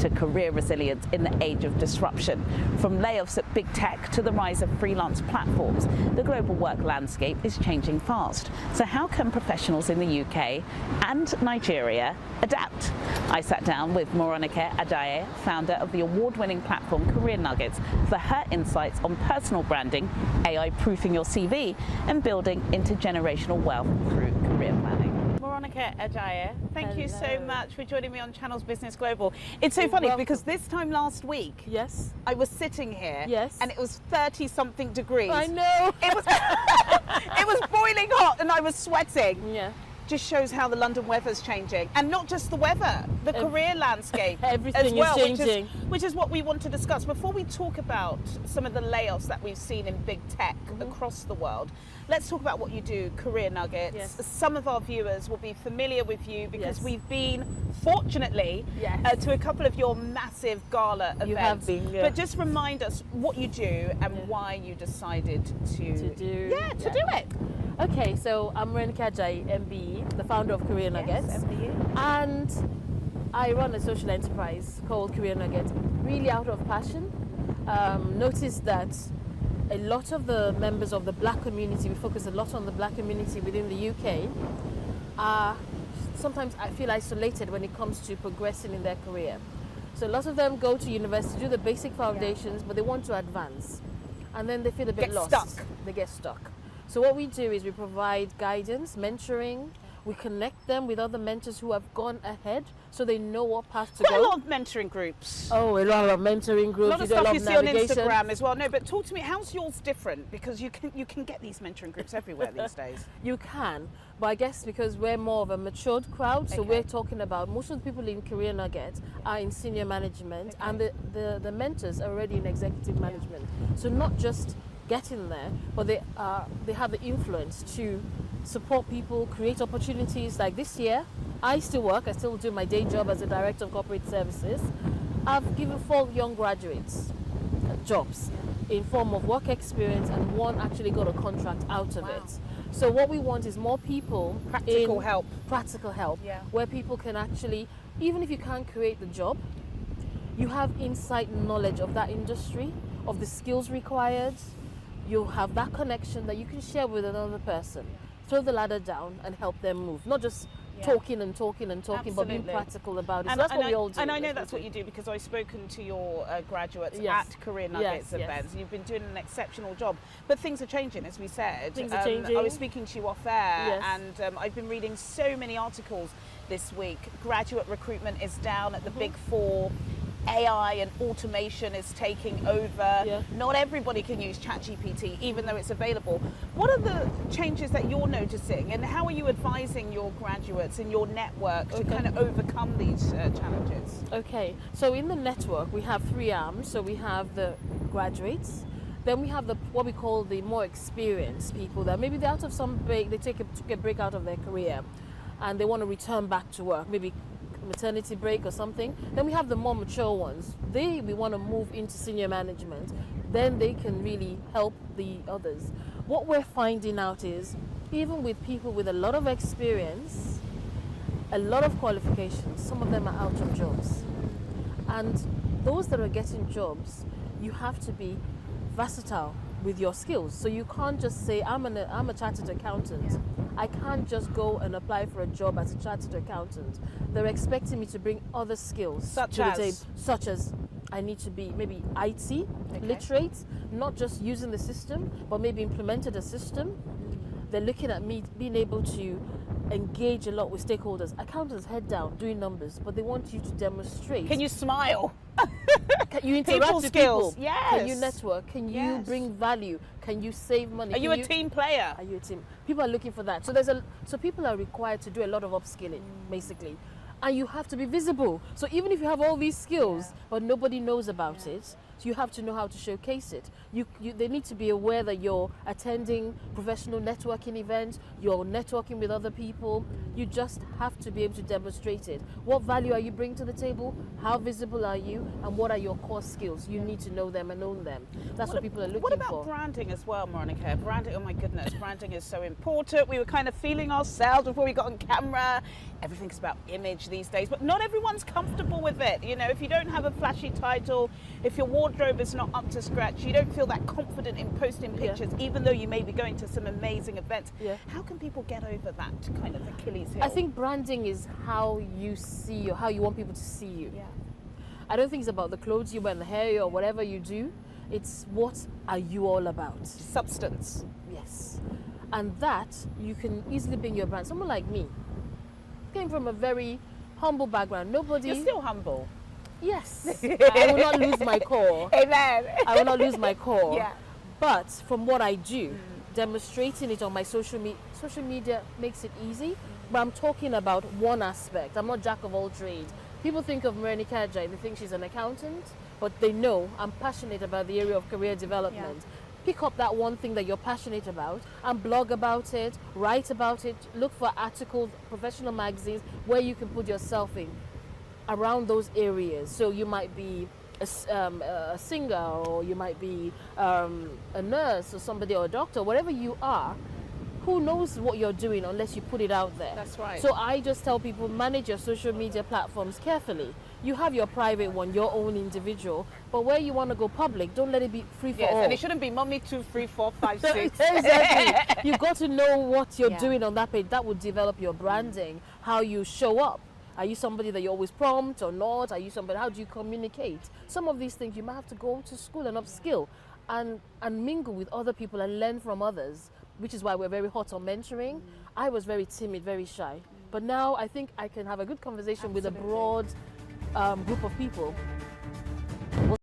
to career resilience in the age of disruption. From layoffs at big tech to the rise of freelance platforms, the global work landscape is changing fast. So how can professionals in the UK and Nigeria adapt? I sat down with Morenike Ajayi, founder of the award-winning platform Career Nuggets, for her insights on personal branding, AI-proofing your CV, and building intergenerational wealth through career planning. Morenike Ajayi, thank you so much for joining me on Channels Business Global. It's so funny because this time last week, I was sitting here and it was 30-something degrees. I know. It was, it was boiling hot and I was sweating. Yeah. Just shows how the London weather's changing, and not just the weather, the career landscape everything as well, is changing. which is what we want to discuss. Before we talk about some of the layoffs that we've seen in big tech across the world, let's talk about what you do, Career Nuggets. Yes. Some of our viewers will be familiar with you because we've been, fortunately, to a couple of your massive gala events. You have been, But just remind us what you do and why you decided to do it. Okay, so I'm Morenike Ajayi MBE, the founder of Career Nuggets, MBE. and I run a social enterprise called Career Nuggets, really out of passion. Noticed that a lot of the members of the black community, we focus a lot on the black community within the UK, are sometimes I feel isolated when it comes to progressing in their career. So a lot of them go to university, do the basic foundations, but they want to advance, and then they feel a bit lost. They get stuck. So what we do is we provide guidance, mentoring. We connect them with other mentors who have gone ahead, so they know what path to go. Quite a lot of mentoring groups. Oh, a lot of mentoring groups. A lot of stuff you see on Instagram as well. No, but talk to me. How's yours different? Because you can get these mentoring groups everywhere these days. You can, but I guess because we're more of a matured crowd, so we're talking about most of the people in Career Nuggets are in senior management, and the mentors are already in executive management. So not just getting there, but they have the influence to support people, create opportunities. Like this year, I still do my day job as a director of corporate services. I've given 4 young graduates jobs in form of work experience, and one actually got a contract out of it. So what we want is more people, practical help, where people can actually, even if you can't create the job, you have insight and knowledge of that industry, of the skills required. You'll have that connection that you can share with another person, throw the ladder down and help them move, not just talking and talking and talking, but being practical about it. So that's what we all do. And I know that's what you do because I've spoken to your graduates at Career Nuggets events, and you've been doing an exceptional job. But things are changing, as we said. Things are changing. I was speaking to you off air, and I've been reading so many articles this week. Graduate recruitment is down at the Big Four. AI and automation is taking over. Not everybody can use ChatGPT, even though it's available. What are the changes that you're noticing, and how are you advising your graduates in your network to kind of overcome these challenges? Okay, so in the network we have 3 arms. So we have the graduates, then we have what we call the more experienced people that maybe they're out of some break, they took a break out of their career and they want to return back to work, maybe maternity break or something. Then we have the more mature ones. We want to move into senior management. Then they can really help the others. What we're finding out is, even with people with a lot of experience, a lot of qualifications, some of them are out of jobs. And those that are getting jobs, you have to be versatile with your skills. So you can't just say, I'm a chartered accountant. I can't just go and apply for a job as a chartered accountant. They're expecting me to bring other skills such as I need to be maybe IT literate, not just using the system, but maybe implemented a system. They're looking at me being able to engage a lot with stakeholders. Accountants head down doing numbers, but they want you to demonstrate. Can you smile? Can you interact with people? Yes. Can you network? Can you bring value? Can you save money? Are you a team player? Are you a team? People are looking for that. So people are required to do a lot of upskilling, basically. And you have to be visible. So even if you have all these skills, but nobody knows about it, So you have to know how to showcase it. They need to be aware that you're attending professional networking events, you're networking with other people. You just have to be able to demonstrate it. What value are you bringing to the table? How visible are you? And what are your core skills? You need to know them and own them. That's what people are looking for. What about branding as well, Morenike? Branding, oh my goodness, branding is so important. We were kind of feeling ourselves before we got on camera. Everything's about image these days, but not everyone's comfortable with it. You know, if you don't have a flashy title, if your wardrobe is not up to scratch, you don't feel that confident in posting pictures, even though you may be going to some amazing events. How can people get over that kind of Achilles heel? I think branding is how you see or how you want people to see you. I don't think it's about the clothes you wear and the hair or whatever you do. It's what are you all about? Substance. Yes. And that you can easily bring your brand. Someone like me came from a very humble background. Nobody. You're still humble. Yes. I will not lose my core. Amen. I will not lose my core. Yeah. But from what I do, demonstrating it on my social media makes it easy. But I'm talking about one aspect. I'm not jack of all trades. People think of Morenike Ajayi, they think she's an accountant, but they know I'm passionate about the area of career development. Pick up that one thing that you're passionate about and blog about it, write about it, look for articles, professional magazines where you can put yourself in around those areas. So you might be a singer, or you might be a nurse or somebody, or a doctor, whatever you are. Who knows what you're doing unless you put it out there? That's right. So I just tell people, manage your social media platforms carefully. You have your private one, your own individual, but where you want to go public, don't let it be free for all. And it shouldn't be mommy 2, 3, 4, 5, 6. Exactly. You've got to know what you're doing on that page. That would develop your branding, how you show up. Are you somebody that you always prompt or not? Are you somebody, how do you communicate? Some of these things you might have to go to school and upskill and mingle with other people and learn from others, which is why we're very hot on mentoring. I was very timid, very shy. But now I think I can have a good conversation with a broad group of people.